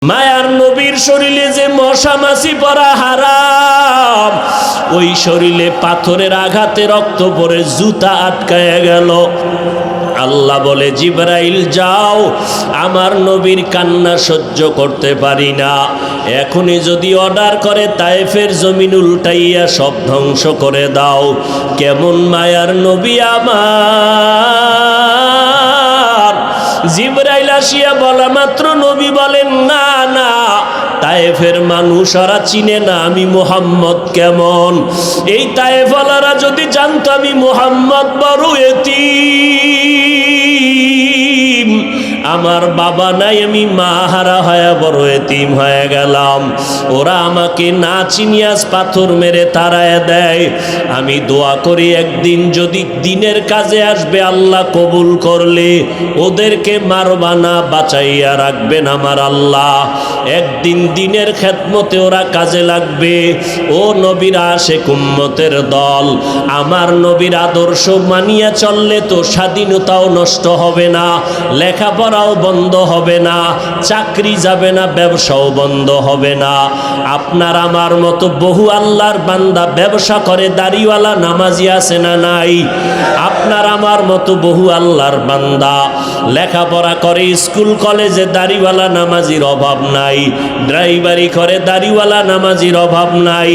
মায়ার নবীর শরীরে যে মশা মাছি পড়া হারাম, ওই শরীরে পাথরের আঘাতে রক্ত পড়ে জুতা আটকায়া গেল। আল্লাহ বলে, জিবরাইল যাও, আমার নবীর কান্না সহ্য করতে পারি না, এখনই যদি অর্ডার করে তায়েফের জমিন উল্টাইয়া সব ধ্বংস করে দাও। কেমন মায়ার নবী আমার! জিবরাইল আসিয়া বলা মাত্র নবী বলেন, না না, তায়েফের মানুষ ওরা চিনে না আমি মুহাম্মদ কেমন। এই তায়েফওয়ালারা যদি জানতো আমি মুহাম্মদ বড় এতিম, আমার বাবা নাই, আমি মা হারা হয়ে বড় এতিম হয়ে গেলাম, ওরা আমাকে না চিনিয়ে পাথর মেরে তাড়ায় দেয়। আমি দোয়া করি একদিন যদি দিনের কাজে আসবে, আল্লাহ কবুল করলে ওদেরকে মারবা না, বাঁচাইয়া রাখবেন আমার আল্লাহ। একদিন দিনের খেদমতে ওরা কাজে লাগবে। ও নবীর আশিক উম্মতের দল, আমার নবীর আদর্শ মানিয়া চললে তো স্বাধীনতাও নষ্ট হবে না, লেখাপড়াও বন্ধ হবে না, চাকরি যাবে না, ব্যবসাও বন্ধ হবে না। আপনার আমার মতো বহু আল্লাহর বান্দা ব্যবসা করে, দাড়িওয়ালা নামাজি আছে না নাই? আপনার আমার মতো বহু আল্লাহর বান্দা লেখাপড়া করে, স্কুল কলেজে দাড়িওয়ালা নামাজির অভাব নাই, ড্রাইভারি করে দাড়িওয়ালা নামাজির অভাব নাই,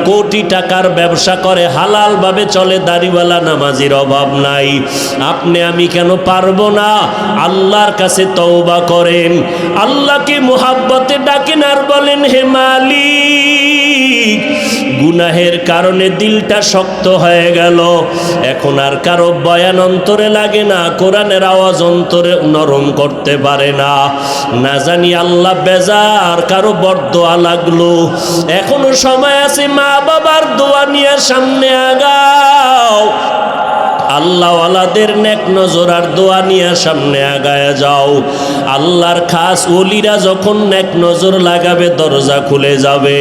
কোটি টাকার ব্যবসা করে হালালভাবে চলে, দাড়িওয়ালা নামাজির অভাব নাই। আপনি আমি কেন পারবো না? আল্লাহর কাছে তওবা করেন, আল্লাহকে মুহাব্বতে ডাকেন আর বলেন, হে মালিক, গুনাহের কারণে দিলটা শক্ত হয়ে গেল, এখন আর কারো বয়ান অন্তরে লাগে না, কোরআনের আওয়াজ অন্তরে নরম করতে পারে না, না জানি আল্লাহ বেজার, কারো বরদোয়া লাগলো। এখনো সময় আছে, মা বাবার দোয়া নিয়ে সামনে আগাও, আল্লাহওয়ালাদের নেক নজর আর দোয়া নিয়ে সামনে আগায় যাও। আল্লাহর খাস ওলিরা যখন নেক নজর লাগাবে, দরজা খুলে যাবে।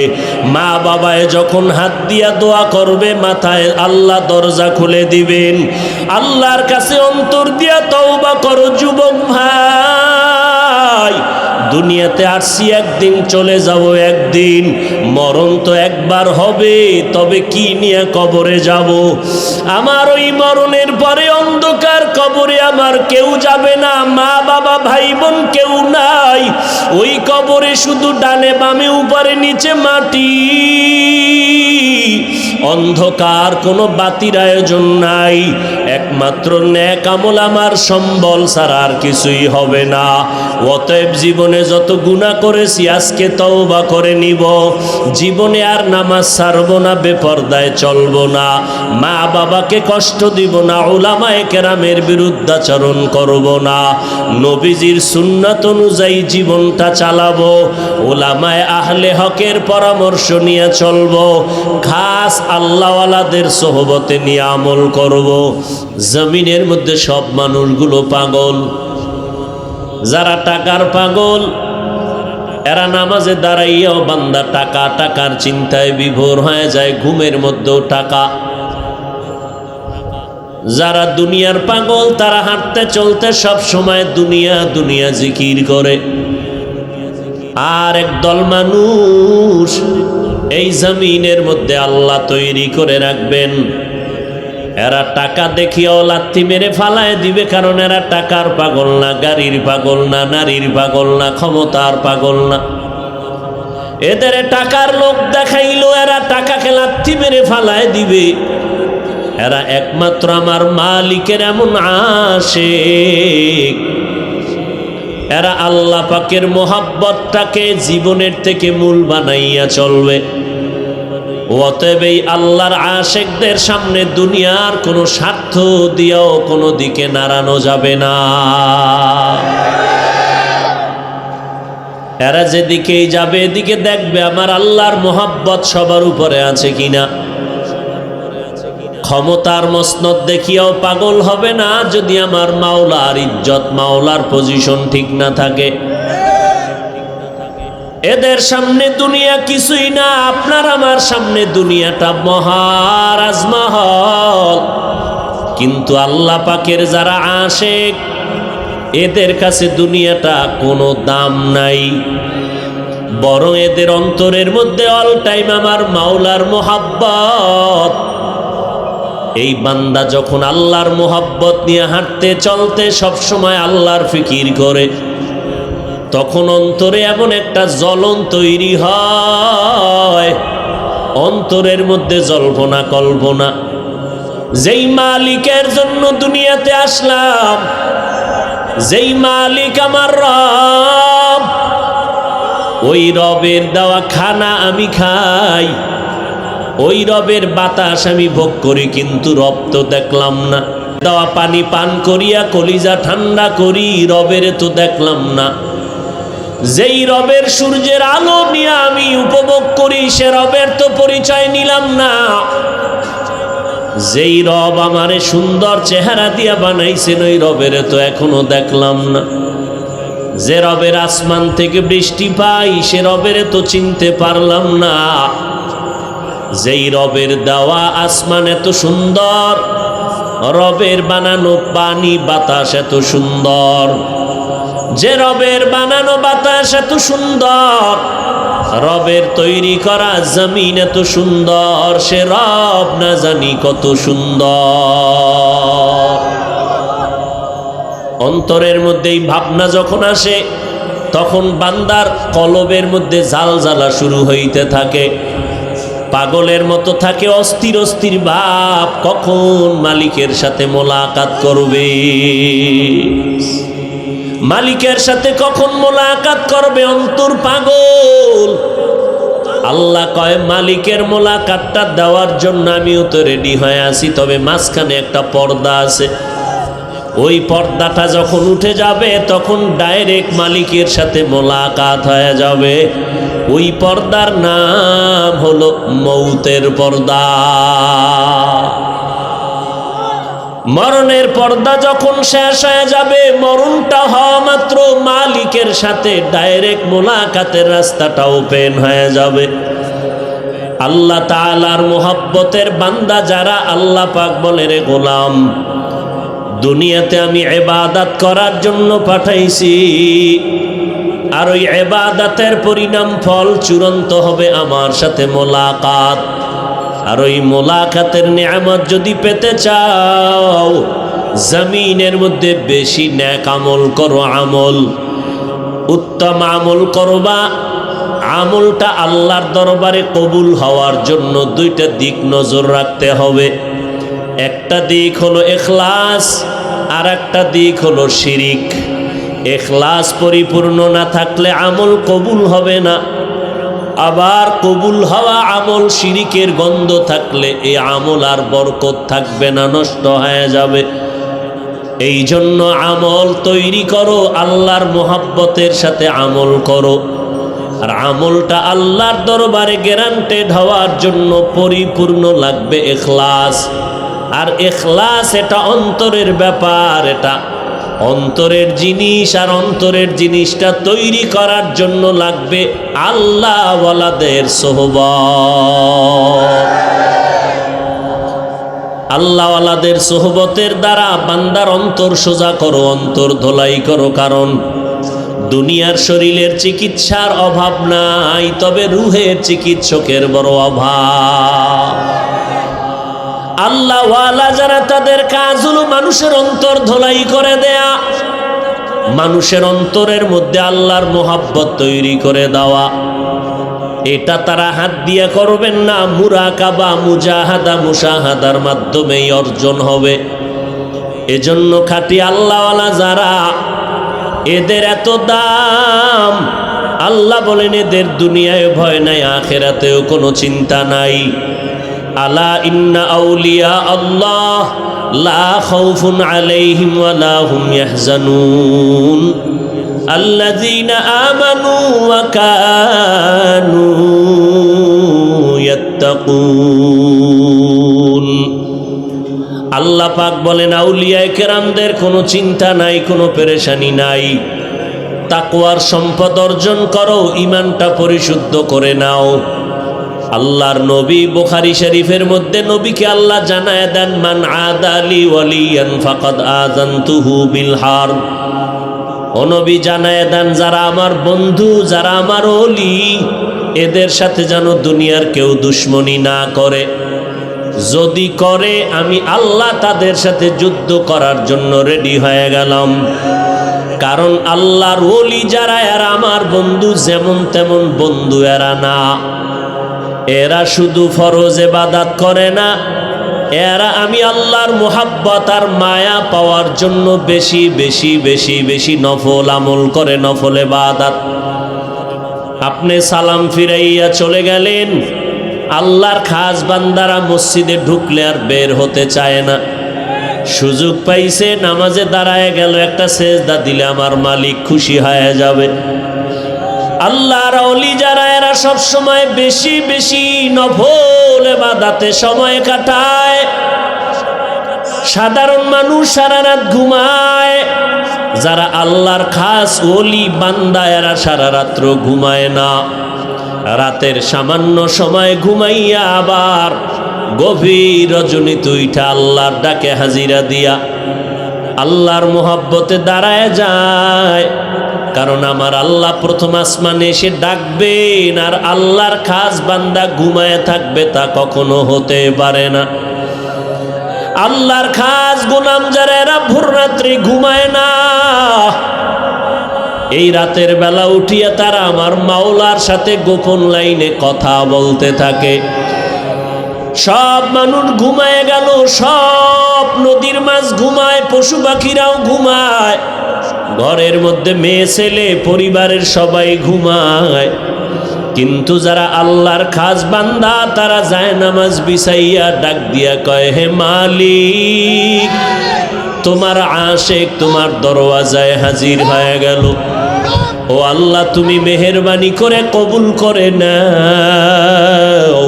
মা বাবায় যখন হাত দিয়া দোয়া করবে, মাথায় আল্লাহ দরজা খুলে দিবেন। আল্লাহর কাছে অন্তর দিয়া তওবা করো যুবক ভাই। দুনিয়াতে আসছি একদিন, চলে যাব একদিন, মরণ তো একবার হবে, তবে কি নিয়ে কবরে যাব? আমার ওই মরণের পরে অন্ধকার কবরে আমার কেউ যাবে না, মা বাবা ভাই বোন কেউ নাই, ওই কবরে শুধু ডানে বামে উপরে নিচে মাটি, অন্ধকার, কোনো বাতির আয়োজন নাই, একমাত্র নেক আমল আমার সম্বল ছাড়া আর কিছুই হবে না। অতএব জীবনে যত গুনাহ করেছি আজকে তওবা করে নিব, জীবনে আর নামাজ ছাড়ব না, বেপরদায় চলব না, মা বাবাকে কষ্ট দিব না, উলামায়ে কেরামের বিরুদ্ধাচরণ করব না, নবীজির সুন্নাত অনুযায়ী জীবনটা চালাবো, উলামায়ে আহলে হকের পরামর্শ নিয়ে চলব, খাস আল্লাহওয়ালাদের সোহবতে নিয়ে আমল করব। জমিনের মধ্যে সব মানুষগুলো পাগল, যারা টাকার পাগল, এরা নামাজে দাঁড়াইয়াও বান্দা টাকা, টাকার চিন্তায় বিভোর হয়ে যায়, ঘুমের মধ্যেও টাকা। যারা দুনিয়ার পাগল, তারা হাঁটতে চলতে সব সময় দুনিয়া দুনিয়া জিকির করে। আর একদল মানুষ এই জমিনের মধ্যে আল্লাহ তৈরি করে রাখবেন, এরা টাকা দেখিয়াও লাথি মেরে ফালায় দিবে, কারণ এরা টাকার পাগল না, গাড়ির পাগল না, নারীর পাগল না, ক্ষমতার পাগল না। এদের টাকার লোক দেখাইলো, এরা টাকাকে লাথি মেরে ফালায় দিবে। এরা একমাত্র আমার মালিকের এমন আশিক, এরা আল্লাহ পাকের মোহাব্বতটাকে জীবনের থেকে মূল বানাইয়া চলবে। অতএব এই আল্লাহর আশিকদের সামনে দুনিয়ার কোনো স্বার্থ দিয়েও কোনো দিকে নাড়ানো যাবে না। এরা যেদিকেই যাবে, এদিকে দেখবে আমার আল্লাহর মোহাব্বত সবার উপরে আছে কিনা। ক্ষমতার মসনদ দেখিয়াও পাগল হবে না যদি আমার মাওলার ইজ্জত, মাওলার পজিশন ঠিক না থাকে। এদের সামনে দুনিয়া কিছুই না, আপনার আমার সামনে দুনিয়াটা মহারাজমহল। কিন্তু আল্লাহ পাকের যারা আশিক, এদের কাছে দুনিয়াটা কোনো দাম নাই। বরং এদের অন্তরের মধ্যে অল টাইম আমার মাওলার মোহাব্বত। এই বান্দা যখন আল্লাহর মোহাব্বত নিয়ে হাঁটতে চলতে সবসময় আল্লাহর ফিকির করে, তখন অন্তরে এমন একটা জ্বলন তৈরি হয়, অন্তরের মধ্যে জল্পনা কল্পনা। যেই মালিকের জন্য দুনিয়াতে আসলাম, যেই মালিক আমার রব, ওই রবের দেওয়া খানা আমি খাই, ওই রবের বাতাস আমি ভোগ করি, কিন্তু রব তো দেখলাম না। দেওয়া পানি পান করিয়া কলিজা ঠান্ডা করি, রবের তো দেখলাম না। যেই রবের সূর্যের আলো নিয়ে আমি উপভোগ করি, সে রবের তো পরিচয় নিলাম না। যেই রব আমারে সুন্দর চেহারা দিয়া বানাইছেন, ওই রবের তো এখনো দেখলাম না। যে রবের আসমান থেকে বৃষ্টি পাই, সে রবের তো চিনতে পারলাম না। যেই রবের দেওয়া আসমান এত সুন্দর, রবের বানানো পানি বাতাস এত সুন্দর, যে রবের বানানো বাতাস এত সুন্দর, রবের তৈরি করা জমিন এত সুন্দর, সে রব না জানি কত সুন্দর। অন্তরের মধ্যে এই ভাবনা যখন আসে, তখন বান্দার কলবের মধ্যে জালজালা শুরু হইতে থাকে, পাগলের মতো থাকে অস্থির অস্থির ভাব, কখন মালিকের সাথে মোলাকাত করবে, মালিকের সাথে কখন মোলাকাত করবে। অন্তর পাগল। আল্লাহ কয়, মালিকের মোলাকাতটা দেওয়ার জন্য আমিও তো রেডি হয়ে আছি, তবে মাঝখানে একটা পর্দা আছে। ওই পর্দাটা যখন উঠে যাবে, তখন ডাইরেক্ট মালিকের সাথে মোলাকাত হয়ে যাবে। ওই পর্দার নাম হলো মৌতের পর্দা। মরণের পর্দা যখন শেষ হয়ে যাবে, মরণটা হওয়া মাত্র মালিকের সাথে ডাইরেক্ট মোলাকাতের রাস্তাটা ওপেন হয়ে যাবে। আল্লাহ তাআলার মোহাব্বতের বান্দা যারা, আল্লাহ পাক বলে, রে গোলাম, দুনিয়াতে আমি ইবাদত করার জন্য পাঠাইছি, আর ওই ইবাদতের পরিণাম ফল চূড়ান্ত হবে আমার সাথে মোলাকাত। আর ওই মোলাকাতের নিয়ামত যদি পেতে চাও, জমিনের মধ্যে বেশি নেক আমল করো, আমল উত্তম আমল করবা। আমলটা আল্লাহর দরবারে কবুল হওয়ার জন্য দুইটা দিক নজর রাখতে হবে। একটা দিক হলো ইখলাস, আর একটা দিক হলো শিরিক। ইখলাস পরিপূর্ণ না থাকলে আমল কবুল হবে না। আবার কবুল হওয়া আমল শিরিকের গন্ধ থাকলে এই আমল আর বরকত থাকবে না, নষ্ট হয়ে যাবে। এই জন্য আমল তৈরি করো, আল্লাহর মোহাব্বতের সাথে আমল করো। আর আমলটা আল্লাহর দরবারে গ্যারান্টেড হওয়ার জন্য পরিপূর্ণ লাগবে ইখলাস। আর ইখলাস এটা অন্তরের ব্যাপার, এটা অন্তরের জিনিস। আর অন্তরের জিনিসটা তৈরি করার জন্য লাগবে আল্লাহ ওয়ালাদের সোহবত। আল্লাহ ওয়ালাদের সোহবতের দ্বারা বান্দার অন্তর সোজা করো, অন্তর ধোলাই করো। কারণ দুনিয়ার শরীরের চিকিৎসার অভাব নাই, তবে রুহের চিকিৎসকের বড় অভাব। আল্লাহ ওয়ালা যারা, তাদের কাজ হলো মানুষের অন্তর ধোলাই করে দেয়া, মানুষের অন্তরের মধ্যে আল্লাহর মোহাব্বত তৈরি করে দেওয়া। এটা তারা হাত দিয়ে করবেন না, মুরাকাবা, মুজাহাদা, মুশাহাদার মাধ্যমেই অর্জন হবে। এজন্য খাঁটি আল্লাহওয়ালা যারা, এদের এত দাম। আল্লাহ বলেন, এদের দুনিয়ায় ভয় নাই, আখিরাতেও কোনো চিন্তা নাই। আলা ইন্না আউলিয়া আল্লাহ লা খাউফুন আলাইহিম ওয়া লা হুম ইয়াহজানুন আল্লাযীনা আমানু ওয়া কানু ইয়াত্তাকুন। আল্লাহ পাক বলেন, আউলিয়ায়ে কেরামদের কোনো চিন্তা নাই, কোনো পেরেশানি নাই। তাকওয়ার সম্পদ অর্জন করো, ঈমানটা পরিশুদ্ধ করে নাও। আল্লাহর নবী বুখারী শরীফের মধ্যে নবীকে আল্লাহ জানায় দেন, মান আদালি ওয়ালিয়ান ফাকাদ আযানতুহু বিল হারব। ও নবী জানায়ে দেন, যারা আমার বন্ধু, যারা আমার ওলি, এদের সাথে যেন দুনিয়ার কেউ দুশ্মনী না করে। যদি করে আমি আল্লাহ তাদের সাথে যুদ্ধ করার জন্য রেডি হয়ে গেলাম। কারণ আল্লাহর ওলি যারা, এরা আমার বন্ধু যেমন তেমন বন্ধু এরা না। এরা শুধু ফরজ ইবাদত করে না, এরা আমি আল্লাহর মুহাব্বত আর মায়া পাওয়ার জন্য বেশি বেশি বেশি বেশি নফল আমল করে, নফল ইবাদত। আপনি সালাম ফিরাইয়া চলে গেলেন, আল্লাহর খাস বান্দারা মসজিদে ঢুকলে আর বের হতে চায় না। সুযোগ পাইছে, নামাজে দাঁড়ায় গেল, একটা সেজদা দিলে আমার মালিক খুশি হয়ে যাবে। আল্লাহর ওলি যারা, এরা সব সময় বেশি বেশি নফল ইবাদতে সময় কাটায়। সাধারণ মানুষ সারা রাত ঘুমায়, যারা আল্লাহর খাস ওলি বান্দা, এরা সারা রাত্র ঘুমায় না। রাতের সামান্য সময় ঘুমাইয়া আবার গভীর রজনীতে উঠা আল্লাহর ডাকে হাজিরা দিয়া আল্লাহর মুহাব্বতে দাঁড়ায় যায়। কারণ আমার আল্লাহ প্রথম আসমানে এসে ডাকবেন, আর আল্লাহর খাস বান্দা ঘুমায় থাকবে, তা কখনো হতে পারে না। আল্লাহর খাস গোলাম যারা, এরা ভোর রাত্রি ঘুমায় না। এই রাতের বেলা উঠিয়া তারা আমার মাওলার সাথে গোপন লাইনে কথা বলতে থাকে। সব মানুষ ঘুমায় গেল, সব নদীর মাছ ঘুমায়, পশু পাখিরাও ঘুমায়, ঘরের মধ্যে মেয়ে ছেলে পরিবারের সবাই ঘুমায়। কিন্তু যারা আল্লাহর খাস বান্দা, তারা যায় নামাজ বিছাইয়া ডাক দিয়া কয়, হে মালিক, তোমার আশিক তোমার দরওয়াজায় হাজির হয়ে গেল। ও আল্লাহ, তুমি মেহেরবানি করে কবুল করে নাও।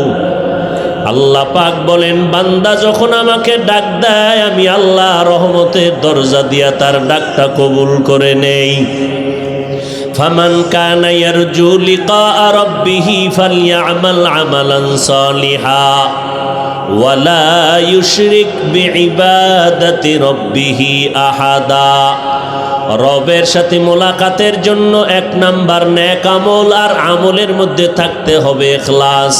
আল্লাহ পাক বলেন, বান্দা যখন আমাকে ডাক দেয়, আমি আল্লাহ রহমতের দরজা দিয়া তার ডাকটা কবুল করে নেই। ফামান কানা ইয়ারজু লিকা রাব্বিহি ফালইআমাল আমালান সালিহা ওয়ালা ইউশরিক বিইবাদাতি রাব্বিহি আহাদা। রবের সাথে মোলাকাতের জন্য 1 নাম্বার নেক আমল, আর আমলের মধ্যে থাকতে হবে ইখলাস।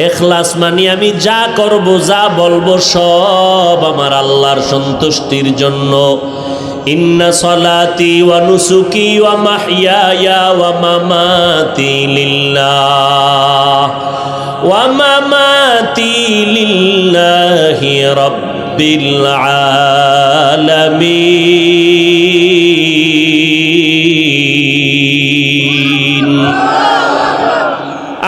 ইখলাস মানে আমি যা করব, যা বলবো, সব আমার আল্লাহর সন্তুষ্টির জন্য। ইন্না সলাতি ওয়া নুসুকি ওয়া মাহইয়ায়া ওয়া মামাতি লিল্লাহ ওয়া মামাতি লিল্লাহি রাব্বিল আলামিন।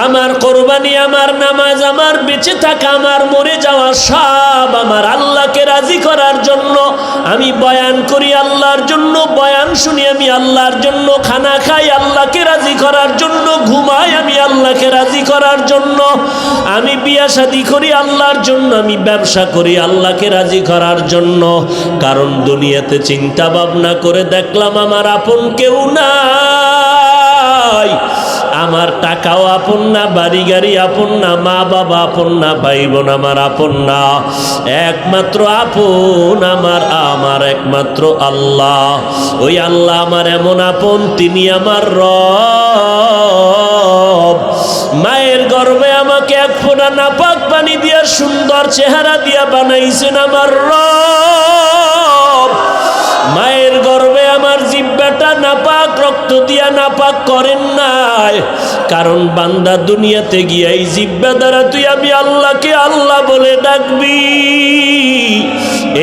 আমার কোরবানি, আমার নামাজ, আমার বেঁচে থাকা, আমার মরে যাওয়া, সব আমার আল্লাহকে রাজি করার জন্য। আমি বয়ান করি আল্লাহর জন্য, বয়ান শুনি আমি আল্লাহর জন্য, খানা খাই আল্লাহকে রাজি করার জন্য, ঘুমাই আমি আল্লাহকে রাজি করার জন্য, আমি বিয়া শাদী করি আল্লাহর জন্য, আমি ব্যবসা করি আল্লাহকে রাজি করার জন্য। কারণ দুনিয়াতে চিন্তা ভাবনা করে দেখলাম আমার আপন কেউ নাই। আমার টাকাও আপন না, বাড়ি গাড়ি আপন না, মা বাবা আপন না, ভাই বোন আমার আপন না। একমাত্র আপন আমার একমাত্র আল্লাহ। ওই আল্লাহ আমার এমন আপন, তিনি আমার রব। মায়ের গর্ভে আমাকে 1 ফোঁটা নাপাক পানি দিয়া সুন্দর চেহারা দিয়া বানাইছেন আমার রব। মায়ের গর্ভে আমার জিহ্বাটা নাপাক, রক্ত দিয়া নাপাক করেন নাই। কারণ বান্দা দুনিয়াতে গিয়া এই জিহ্বা দ্বারা তুই আমি আল্লাহকে আল্লাহ বলে ডাকবি।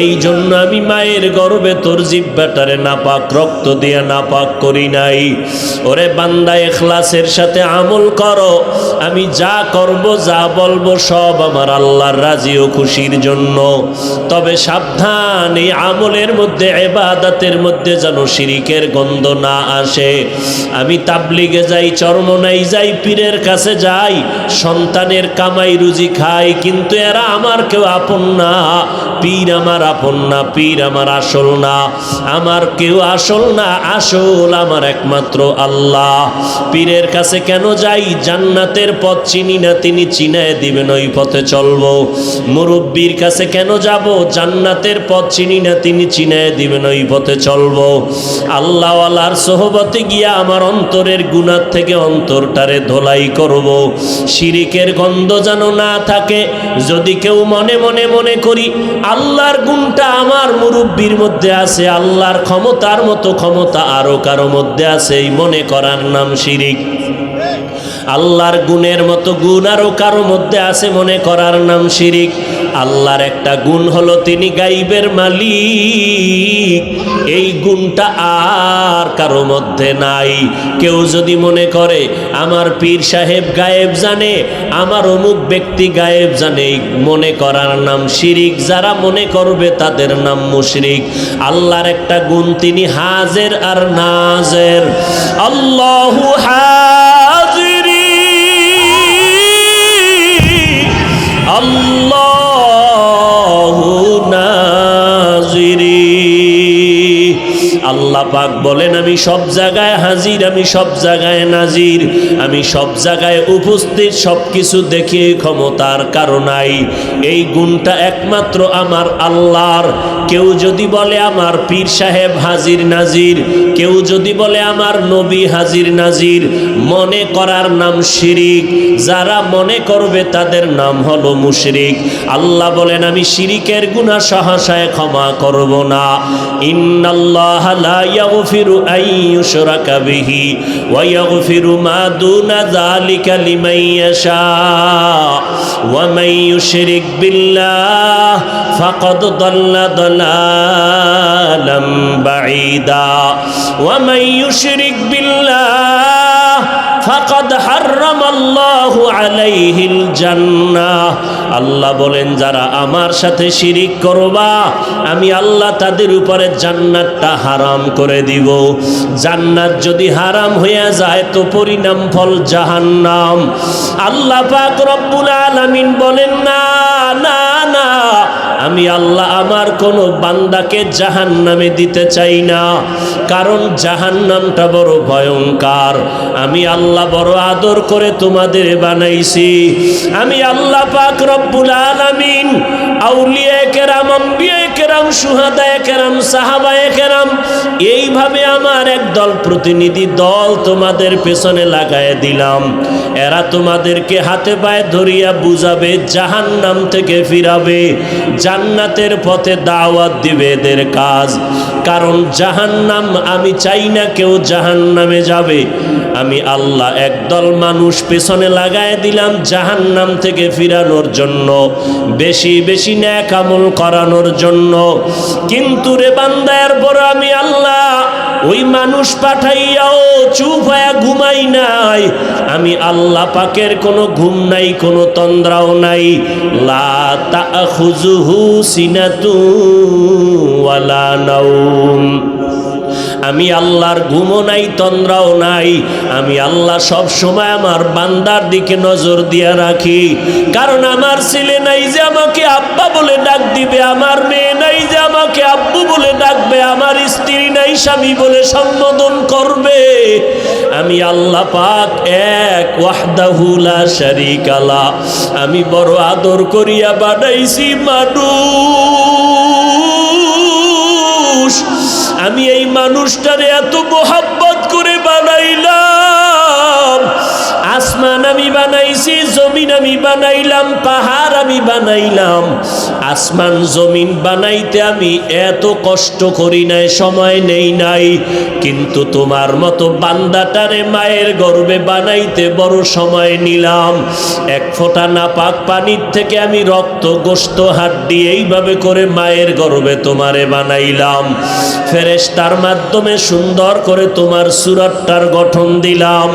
এই জন্য আমি মায়ের গর্ভে তোর জিহ্বাটারে নাপাক, রক্ত দিয়া নাপাক করি নাই। ওরে বান্দা, ইখলাসের সাথে আমল করো। আমি যা করব, যা বলবো, সব আমার আল্লাহর রাজি ও খুশির জন্য। তবে সাবধান, এই আমলের মধ্যে, ইবাদতের মধ্যে যেন শিরিকের গন্ধ না আসে। আমি তাবলিগে যাই, চরমনাই যাই, পীরের কাছে যাই, সন্তানের কামাই রুজি খাই, কিন্তু এরা আমার কেউ আপন না। পীর আমার আমার আপন না, পীর আমার আসল না, আমার কেউ আসল না, আসল আমার একমাত্র আল্লাহ। পীরের কাছে কেন যাই? জান্নাতের পথ চিনি না, তিনি চিনায় দিবেন, ওই পথে চলবো। মুরব্বীর কাছে কেন যাব? জান্নাতের পথ চিনি না, তিনি চিনায় দিবেন, ওই পথে চলবো। আল্লাহওয়ালার সোহবতে গিয়া আমার অন্তরের গুনাহ থেকে অন্তরটারে ধোলাই করব। শিরিকের গন্ধ যেন না থাকে। যদি কেউ মনে মনে মনে করি আল্লাহর গুণটা আমার মুরব্বীর মধ্যে আছে, আল্লাহর ক্ষমতার মতো ক্ষমতা আরো কারো মধ্যে আছে, এই মনে করার নাম শিরিক। আল্লাহর গুণের মতো গুণ আরো কারো মধ্যে আছে, মনে করার নাম শিরিক। আল্লাহর একটা গুণ হলো তিনি গাইবের মালিক, এই গুণটা আর কারো মধ্যে নাই। কেউ যদি মনে করে আমার পীর সাহেব গায়েব জানে, আমার অমুক ব্যক্তি গায়েব জানে, এই মনে করার নাম শিরিক। যারা মনে করবে তাদের নাম মুশরিক। আল্লাহর একটা গুণ, তিনি হাজির আর নাজির। আল্লাহু হাজিরি, আল্লাহু নাজিরি। আল্লাহ পাক বলেন আমি সব জায়গায় হাজির, আমি সব জায়গায় নাজির, আমি সব জায়গায় উপস্থিত, সব কিছু দেখে ক্ষমতার কারণ নাই। এই গুণটা একমাত্র আমার আল্লাহর। কেউ যদি বলে আমার পীর সাহেব হাজির নাজির, কেউ যদি বলে আমার নবী হাজির নাজির, মনে করার নাম শিরিক। যারা মনে করবে তাদের নাম হলো মুশরিক। আল্লাহ বলেন আমি শিরিকের গুনাহ সহসায় ক্ষমা করব না। ইন্নাল্লাহ লা ইয়াগফিরু আন ইউশরাকা বিহি ওয়া ইয়াগফিরু মা দুনা যালিকা লিমান ইয়াশা ওয়া মান ইউশরিক বিল্লাহ ফাকাদ দাল্লা দালালাম বাঈদা ওয়া মান ইউশরিক বিল্লাহ ফাকাদ হারামাল্লাহু আলাইহিল জান্নাহ। আল্লাহ বলেন যারা আমার সাথে শিরিক করবা, আমি আল্লাহ তাদের উপরে জান্নাতটা হারাম করে দিব। জান্নাত যদি হারাম হয়ে যায় তো পরিণাম ফল জাহান্নাম। আল্লাহ পাক রব্বুল আলামিন বলেন না না না, আমি আল্লাহ আমার কোনো বান্দাকে জাহান্নামে দিতে চাই না, কারণ জাহান্নামটা বড় ভয়ঙ্কর। আমি আল্লাহ বড় আদর করে তোমাদের বানাইছি। আমি আল্লাহ পাক রব্বুল আলামিন আউলিয়া কেরাম, আম্বিয়া কেরাম, শুহাদা কেরাম, সাহাবা কেরাম, এইভাবে আমার একদল প্রতিনিধি দল তোমাদের পেছনে লাগায় দিলাম। এরা তোমাদেরকে হাতে পায়ে ধরিয়া বুঝাবে, জাহান্নাম থেকে ফিরাবে, জান্নাতের পথে দাওয়াত দিবে, এদের কাজ। কারণ জাহান্নাম, আমি চাই না কেউ জাহান্নামে যাবে। আমি আল্লাহ একদল মানুষ পেছনে লাগায় দিলাম জাহান্নাম থেকে ফিরানোর জন্য, বেশি বেশি নেক আমল করানোর জন্য। কিন্তু রে বান্দা, এরপর আমি আল্লাহ ওই মানুষ পাঠাইয়াও চুপ হয়ে ঘুমাই নাই। আমি আল্লাহ পাকের কোনো ঘুম নাই, কোনো তন্দ্রাও নাই। লা তাখুযুহু সিনাতু ওয়ালা নাওম। আমি আল্লাহর ঘুমও নাই, তন্দ্রাও নাই। আমি আল্লাহ সব সময় আমার বান্দার দিকে নজর দিয়া রাখি। কারণ আমার ছেলে নাই যে আমাকে আব্বা বলে ডাক দিবে, আমার মেয়ে নাই যে আমাকে আব্বু বলে ডাকবে, আমার স্ত্রী নাই স্বামী বলে সম্বোধন করবে। আমি আল্লাহ পাক এক, ওয়াহদাহু লা শারীকা লা। আমি বড় আদর করিয়া বানাইছি মানুষ। আমি এই মানুষটারে এত মোহাব্বত করে বানাইলাম। আসমান আমি বানাইছি, জমিন আমি বানাইলাম, পাহাড় আমি বানাইলাম। আসমান জমিন বানাইতে আমি এত কষ্ট করি নাই, সময় নেই নাই। কিন্তু তোমার মতো বান্দাটারে মায়ের গর্ভে বানাইতে বড় সময় নিলাম। এক ফোঁটা নাপাক পানির থেকে আমি রক্ত, গোশত, হাড্ডি এইভাবে করে মায়ের গর্ভে তোমারে বানাইলাম। ফেরেশতার মাধ্যমে সুন্দর করে তোমার সুরাতটার গঠন দিলাম।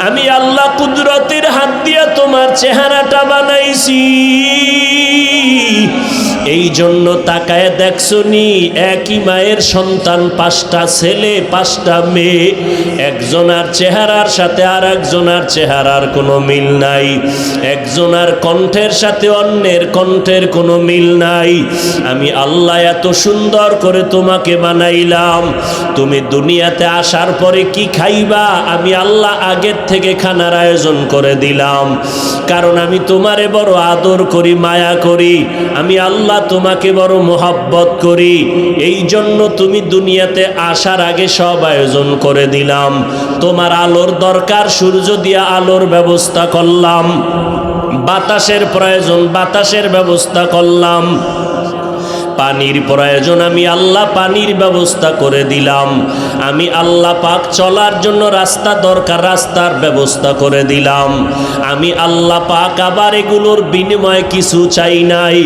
আমি আল্লাহ কুদরতের হাত দিয়ে তোমার চেহারাটা বানাইছি। এই জন্য তাকায় দেখছো নি, একই মায়ের সন্তান, 5টা ছেলে 5টা মেয়ে, একজনার চেহারার সাথে আর একজনার চেহারার কোনো মিল নাই, একজনার কণ্ঠের সাথে অন্যের কণ্ঠের কোনো মিল নাই। আমি আল্লাহ এত সুন্দর করে তোমাকে বানাইলাম, তুমি দুনিয়াতে আসার পরে কি খাইবা আমি আল্লাহ আগের থেকে খানার আয়োজন করে দিলাম। কারণ আমি তোমারে বড় আদর করি, মায়া করি, আমি আল্লাহ তোমাকে বড় মোহাব্বত করি। এই জন্য তুমি দুনিয়াতে আসার আগে সব আয়োজন করে দিলাম। তোমার আলোর দরকার, সূর্য দিয়া আলোর ব্যবস্থা করলাম, বাতাসের প্রয়োজন, বাতাসের ব্যবস্থা করলাম, পানির প্রয়োজন, আমি আল্লাহ পানির ব্যবস্থা করে দিলাম। আমি আল্লাহ পাক চলার জন্য রাস্তা দরকার, রাস্তার ব্যবস্থা করে দিলাম। আমি আল্লাহ পাক আবার এগুলোর বিনিময়ে কিছু চাই নাই।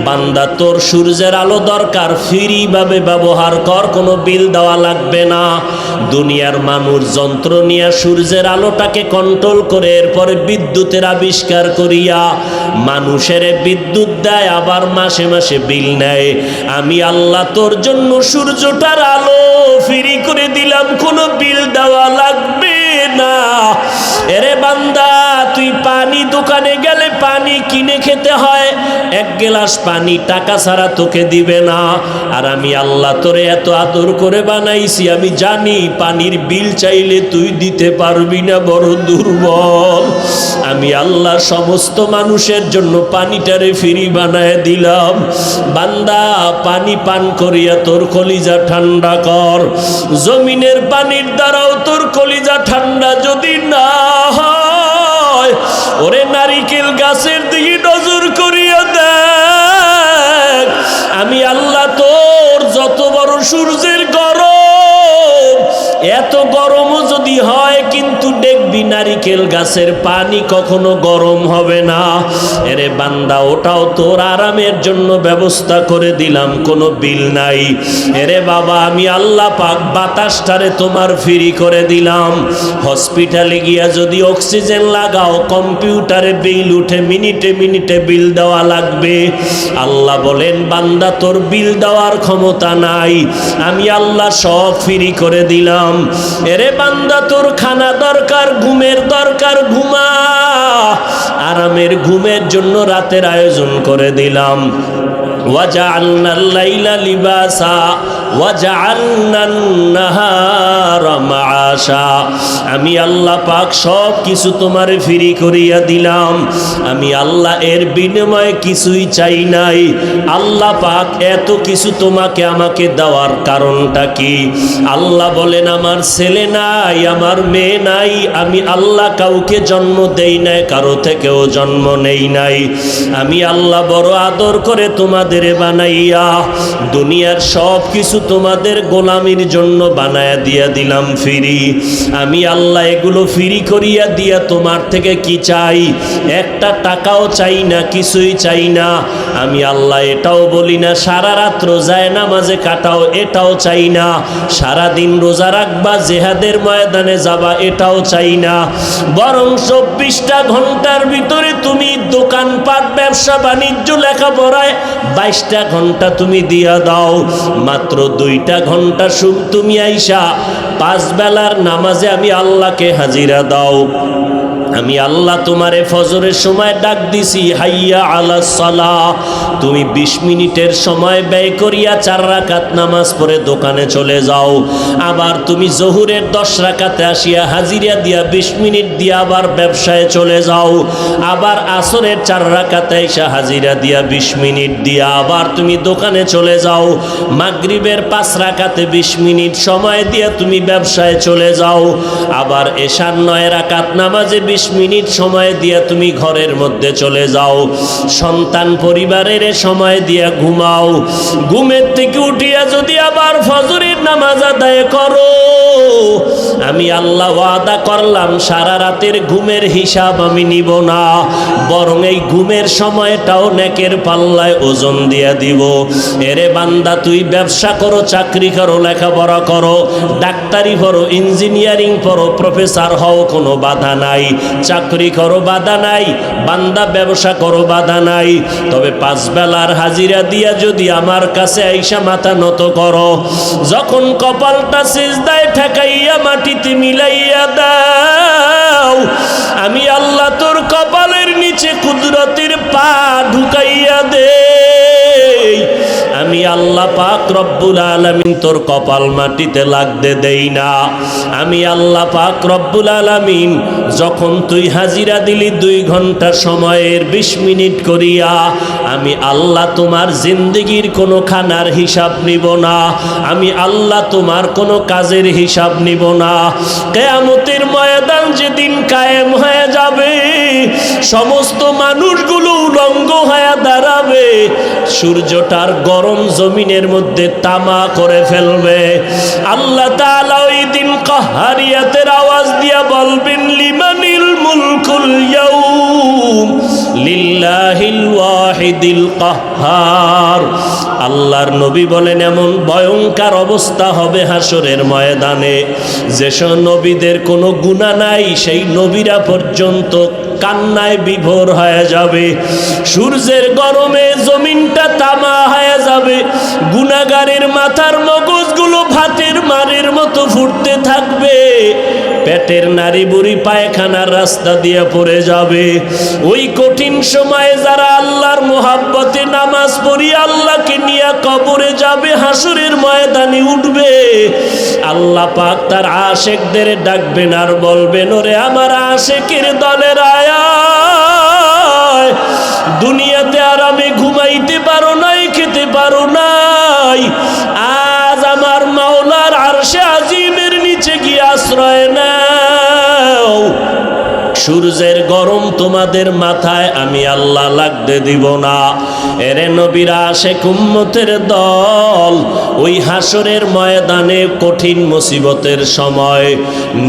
বান্দা তোর সূর্যের আলো দরকার, ফ্রিভাবে ব্যবহার কর, কোনো বিল দেওয়া লাগবে না। দুনিয়ার মানুষ যন্ত্র নিয়ে সূর্যের আলোটাকে কন্ট্রোল করে এরপরে বিদ্যুতের আবিষ্কার করিয়া মানুষের বিদ্যুৎ দেয়, আবার মাসে মাসে বিল নেয়। আমি আল্লাহ তোর জন্য সূর্যটার আলো ফ্রি করে দিলাম, কোনো বিল দেওয়া লাগবে না। এরে বান্দা, তুই পানি দোকানে গেলে পানি কিনে খেতে হয়, 1 গ্লাস পানি টাকা ছাড়া তোকে দিবে না। আর আমি আল্লাহ তোরে এত আদর করে বানাইছি, আমি জানি পানির বিল চাইলে তুই দিতে পারবি না, বড় দুর্বল। আমি আল্লাহ সমস্ত মানুষের জন্য পানিটারে ফ্রি বানায় দিলাম। বান্দা, পানি পান করিয়া তোর কলিজা ঠান্ডা কর। জমিনের পানির দ্বারাও তোর কলিজা ঠান্ডা যদি না হয়, ওরে নারিকেল গাছের দিকে নজর করিয়া দেখ। আমি আল্লাহ তোর যত বড় সূর্যের গরম, এত গরমও যদি হয়, কিন্তু দেখবি নারিকেল গাছের পানি কখনো গরম হবে না। এরে বান্দা, ওটাও তোর আরামের জন্য ব্যবস্থা করে দিলাম, কোনো বিল নাই। এরে বাবা, আমি আল্লাহ পাক বাতাসটারে তোমার ফ্রি করে দিলাম। হসপিটালে গিয়া যদি অক্সিজেন লাগাও, কম্পিউটারে বিল উঠে, মিনিটে মিনিটে বিল দেওয়া লাগবে। আল্লাহ বলেন, বান্দা তোর বিল দেওয়ার ক্ষমতা নাই, আমি আল্লাহ সব ফ্রি করে দিলাম। এরে বান্দা, তোর খানা দরকার, ঘুমের দরকার, ঘুমা। আরামের ঘুমের জন্য রাতের আয়োজন করে দিলাম। ওয়াজআলনাল লাইলা লিবাসা ওয়াজআলনান নাহারা মাআশা। আমি আল্লাহ পাক সব কিছু তোমারে ফ্রি করিয়া দিলাম। আমি আল্লাহ এর বিনিময়ে কিছুই চাই নাই। আল্লাহ পাক এত কিছু তোমাকে আমাকে দেওয়ার কারণটা কি? আল্লাহ বলেন, আমার ছেলে নাই, আমার মেয়ে নাই, আমি আল্লাহ কাউকে জন্ম দেই নাই, কারো থেকেও জন্ম নেই নাই। আমি আল্লাহ বড় আদর করে তোমাদের বানাইয়া দুনিয়ার সব কিছু তোমাদের গোলামির জন্য বানায়া দিয়া দিলাম ফ্রি। আমি আল্লাহ এগুলো ফ্রি করিয়া দিয়া তোমার থেকে কি চাই? একটা টাকাও চাই না, কিছুই চাই না। আমি আল্লাহ এটাও বলি না সারা রাত রোজায় নামাজে কাটাও, এটাও চাই না। সারা দিন রোজা রাখবা, জেহাদের ময়দানে যাবা, এটাও চাই না। বরং 24টা ঘন্টার ভিতরে তুমি দোকানপাট, ব্যবসা বাণিজ্য, লেখাপড়ায় 22টা ঘন্টা তুমি দিয়া দাও। মাত্র 2টা ঘন্টা তুমি আইসা 5 বেলার নামাজে আমি আল্লাহকে হাজিরা দাও। আমি আল্লাহ তোমারে ফজরের সময় ডাক দিছি, হাইয়া আলাস সালাহ। তুমি 20 মিনিটের সময় ব্যয় করিয়া 4 রাকাত নামাজ পড়ে দোকানে চলে যাও। আবার তুমি জোহরের 10 রাকাতে আসিয়া হাজিরা দিয়া 20 মিনিট দিয়া আবার ব্যবসায় চলে যাও। আবার আসরের 4 রাকাতে এসে হাজিরা দিয়া 20 মিনিট দিয়া আবার তুমি দোকানে চলে যাও। মাগরিবের 5 রাকাতে 20 মিনিট সময় দিয়া তুমি ব্যবসায় চলে যাও। আবার এশার 9 রাকাত নামাজে 20 মিনিট সময় দিয়া তুমি ঘরের মধ্যে চলে যাও। সন্তান পরিবারের সময় দিয়া ঘুমাও। ঘুমের থেকে উঠিয়া যদি আবার ফজরের নামাজ আদায় করো, আমি আল্লাহ ওয়াদা করলাম সারা রাতের ঘুমের হিসাব আমি নিব না, বরং এই ঘুমের সময়টাও নেকের পাল্লায় ওজন দিয়া দিব। এরে বান্দা, তুই ব্যবসা করো, চাকরি করো, লেখাপড়া করো, ডাক্তারি পড়ো, ইঞ্জিনিয়ারিং পড়ো, প্রফেসর হও, কোনো বাধা নাই। চাকরি করো বাধা নাই, বান্দা ব্যবসা করো বাধা নাই, তবে 5 বেলার হাজিরা দিয়া যদি আমার কাছে আইসা মাথা নত করো, যখন কপালটা সিজদায় ঠেকাইয়া মাটিতে মিলাইয়া দাও, আমি আল্লাহ তোর কপালের নিচে কুদরতের পা ঢুকাইয়া দেই। আমি আল্লাহ পাক রব্বুল আলামিন তোর কপাল মাটিতে লাগতে দেই না। আমি আল্লাহ পাক রব্বুল আলামিন যখন তুই হাজিরা দিলি 2 ঘন্টা সময়ের 20 মিনিট করিয়া, আমি আল্লাহ তোমার জিন্দেগির কোনো খানার হিসাব নিব না, আমি আল্লাহ তোমার কোনো কাজের হিসাব নিব না। কিয়ামতের ময়দান যেদিন কায়েম হয়ে যাবে, সমস্ত মানুষগুলো উলঙ্গ হয়ে দাঁড়াবে, সূর্যটার গরম জমিনের মধ্যে তামা করে ফেলবে। আল্লাহ তাআলা ওই দিন কাহারিয়াতের আওয়াজ দিয়া বলবেন, লিমানিল মুলকুল ইয়াউম লিল্লাহিল ওয়াহিদিল কাহ্হার। আল্লাহর নবী বলেন, এমন ভয়ঙ্কর অবস্থা হবে হাসরের ময়দানে, যেসব নবীদের কোনো গুনাহ নাই, সেই নবীরা পর্যন্ত কান্নায় বিভোর হয়ে যাবে। সূর্যের গরমে জমিনটা তামা হয়ে যাবে, গুনাহগারের মাথার মগজগুলো ভাতের মারের মতো ফুটতে থাকবে, পেটের নারী বুড়ি পায়খানার রাস্তা দিয়ে পড়ে যাবে। ওই কঠিন সময়ে যারা আল্লাহর মোহাব্বতে নামাজ পড়ি আল্লাহকে নিয়ে কবরে যাবে, হাসরের ময়দানে উঠবে, আল্লাহ পাক তার আশেকদের ডাকবেন আর বলবেন, ওরে আমার আশেকের দলের আয়, দুনিয়াতে আরামে ঘুমাইতে পারো নাই, খেতে পারো নাই, আজ আমার মাওলার আরশে আজিমের নিচে গিয়ে আশ্রয় নাও। সূর্যের গরম তোমাদের মাথায় আমি আল্লাহ লাগতে দিব না। এরে নবীরা আশেক উম্মতের দল, ওই হাসরের ময়দানে কঠিন মুসিবতের সময়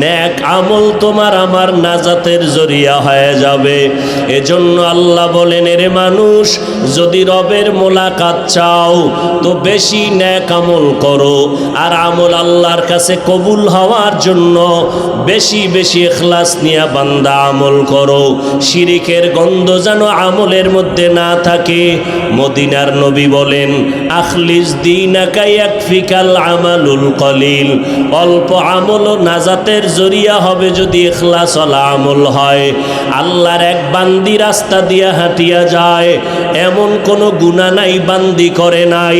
নেক আমল তোমার আমার নাজাতের জরিয়া হয়ে যাবে। এজন্য আল্লাহ বলেন, এরে মানুষ, যদি রবের মোলাকাত চাও তো বেশি নেক আমল করো, আর আমল আল্লাহর কাছে কবুল হওয়ার জন্য বেশি বেশি ইখলাস নিয়ে বান্দা আমল করো। শিরিকের গন্ধ যেন আমলের মধ্যে না থাকে। মদিনার নবী বলেন, আখলিস দীনাকা ইয়াকফিকাল আমালুল কলিল। অল্প আমল নাজাতের জরিয়া হবে যদি ইখলাসওয়ালা আমল হয়। আল্লাহর এক বান্দি রাস্তা দিয়া হাঁটিয়া যায়, এমন কোনো গুনাহ নাই বান্দি করে নাই,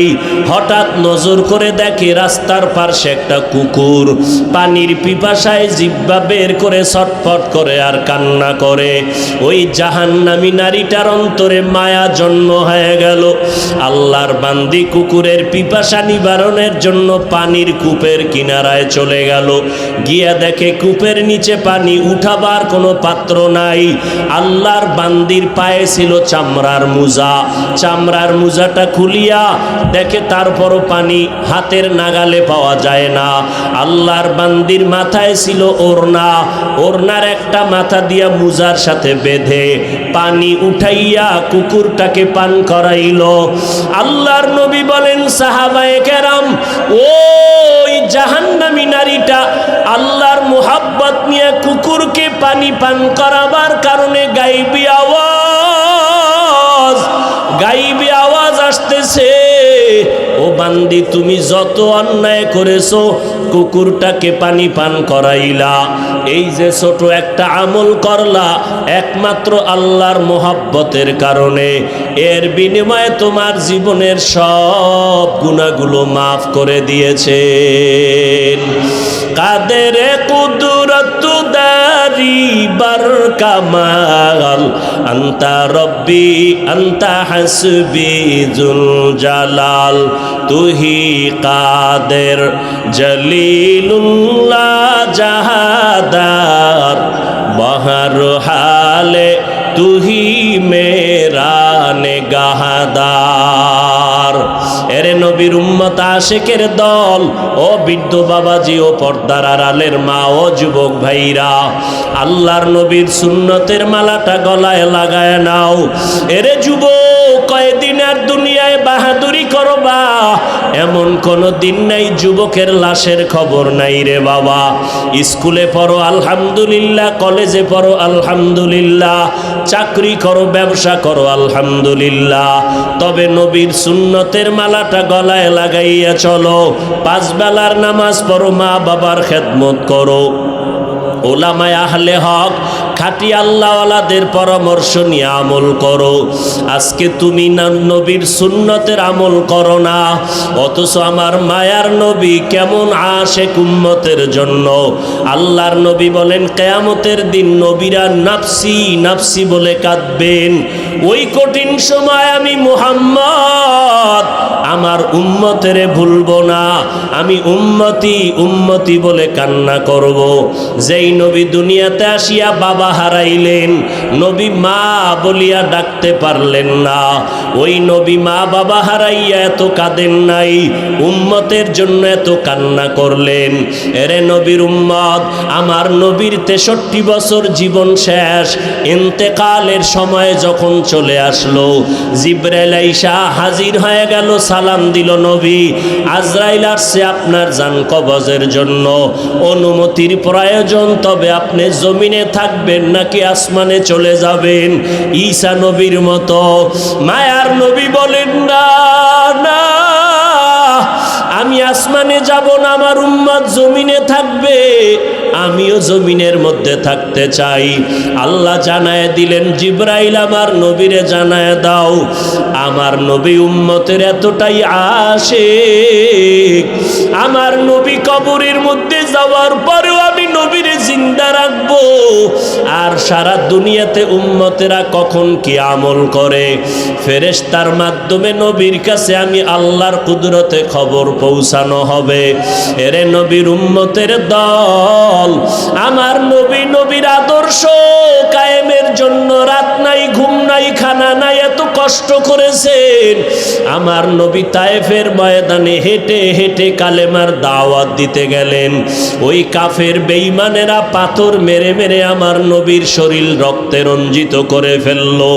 হঠাৎ নজর করে দেখে রাস্তার পাশে একটা কুকুর পানির পিপাসায় জিহ্বা বের করে ছটফট করে আর কান্না করে। ওই জাহান্নামী নারীটার অন্তরে মায়া জন্ম হয়ে গেল। আল্লাহর বান্দি কুকুরের পিপাসা নিবারণের জন্য পানির কূপের কিনারায় চলে গেল, গিয়া দেখে কূপের নিচে পানি উঠাবার কোনো পাত্র নাই। আল্লাহর বান্দির পায়ে ছিল চামড়ার মোজা, চামড়ার মোজাটা খুলিয়া দেখে তারপরও পানি হাতের নাগালে পাওয়া যায় না। আল্লাহর বান্দির মাথায় ছিল ওড়না, ওড়নার একটা মাথা দিয়া মোজার সাথে বেঁধে পানি উঠাইয়া কুকুরটাকে পান করাইল। আল্লাহর নবী বলেন, সাহাবায়ে কেরাম, ওই জাহান্নামী নারীটা আল্লাহর মুহাব্বত নিয়ে কুকুরকে পানি পান করাবার কারণে গাইবি আওয়াজ আসতেছে, ও বান্দি, তুমি যত অন্যায় করেছো, কুকুরটাকে পানি পান করাইলা, এই যে ছোট একটা আমল করলা একমাত্র আল্লাহর মোহাব্বতের কারণে, এর বিনিময়ে তোমার জীবনের সব গুনাহগুলো মাফ করে দিয়েছেন। কাদের কুদরত দারি বার কামাল, আন্তা রব্বি আন্তা হাসবি জুল জালাল, তুহি কাদের জলিলুল্লাহ জাহাদার, বহর হালে তুহি মেরা নেগাহদার। এরে নবীর উম্মত আশেকের দল, ও বৃদ্ধ বাবাজি, ও পর্দার আড়ালের মা, ও যুবক ভাইরা, আল্লাহর নবীর সুন্নতের মালাটা গলায় লাগায় নাও। এরে যুবক, কয়দিন আর দুনিয়ায় বাহাদুরি করবা, এমন কোনো দিন নাই যুবকের লাশের খবর নাই রে বাবা। স্কুলে পড়ো আলহামদুলিল্লাহ, কলেজে পড়ো আলহামদুলিল্লাহ, চাকরি করো, ব্যবসা করো আলহামদুলিল্লাহ, তবে নবীর সুন্নতের মালাটা গলায় লাগাইয়া চলো। 5 বেলার নামাজ পড়ো, মা বাবার খেদমত করো, ওলামায়ে আহলে হক খাঁটি আল্লাহওয়ালাদের পরামর্শ নিয়ে আমল করো। আজকে তুমি না নবীর সুন্নতের আমল করো না, অথচ আমার মায়ার নবী কেমন আশেক উম্মতের জন্য। আল্লাহর নবী বলেন কিয়ামতের দিন নবীরা নাফসি নাফসি বলে কাঁদবেন। ওই কঠিন সময় আমি মুহাম্মদ আমার উম্মতেরে ভুলবো না, আমি উম্মতি উম্মতি বলে কান্না করব। যেই নবী দুনিয়াতে আসিয়া বাবা হারাইলেন, নবী মা বলিয়া ডাকতে পারলেন না, ওই নবী মা বাবা হারাইয়া এত কাঁদেন নাই, উম্মতের জন্য এত কান্না করলেন। এরে নবীর উম্মত, আমার নবীর 63 বছর জীবন শেষ, ইন্তেকালের সময় যখন চলে আসলো, জিবরাইল আইসা হাজির হয়ে গেল, সালাম দিল, নবী আজরাইল আসছে আপনার জান কবজের জন্য, অনুমতির প্রয়োজন, তবে আপনি জমিনে থাকবেন নাকি আসমানে চলে যাবেন ঈসা নবীর মতো? মায়ার নবী বলেন না না, আমি আসমানে যাব না, আমার উম্মত জমিনে থাকবে, আমিও জমিনের মধ্যে থাকতে চাই। আল্লাহ জানায় দিলেন, জিবরাইল আমার নবীরে জানায় দাও, আমার নবী উম্মতের এতটাই আশিক, আমার নবী কবরের মধ্যে যাওয়ার পরেও আমি নবীরে জিন্দা রাখবো। আর সারা দুনিয়াতে উম্মতেরা কখন কি আমল করে, ফেরেশতার মাধ্যমে নবীর কাছে আমি আল্লাহর কুদরতে খবর পৌঁছানো হবে। এরে নবীর উম্মতের দল, আমার নবী নবীর আদর্শ কায়েমের জন্য রাত নাই, ঘুম নাই, খানা নাই, এত কষ্ট করেছেন। আমার নবী তায়েফের ময়দানে হেঁটে হেঁটে কালেমার দাওয়াত দিতে গেলেন, ওই কাফের বেঈমানেরা পাথর মেরে মেরে আমার নবীর শরীর রক্তে রঞ্জিত করে ফেললো।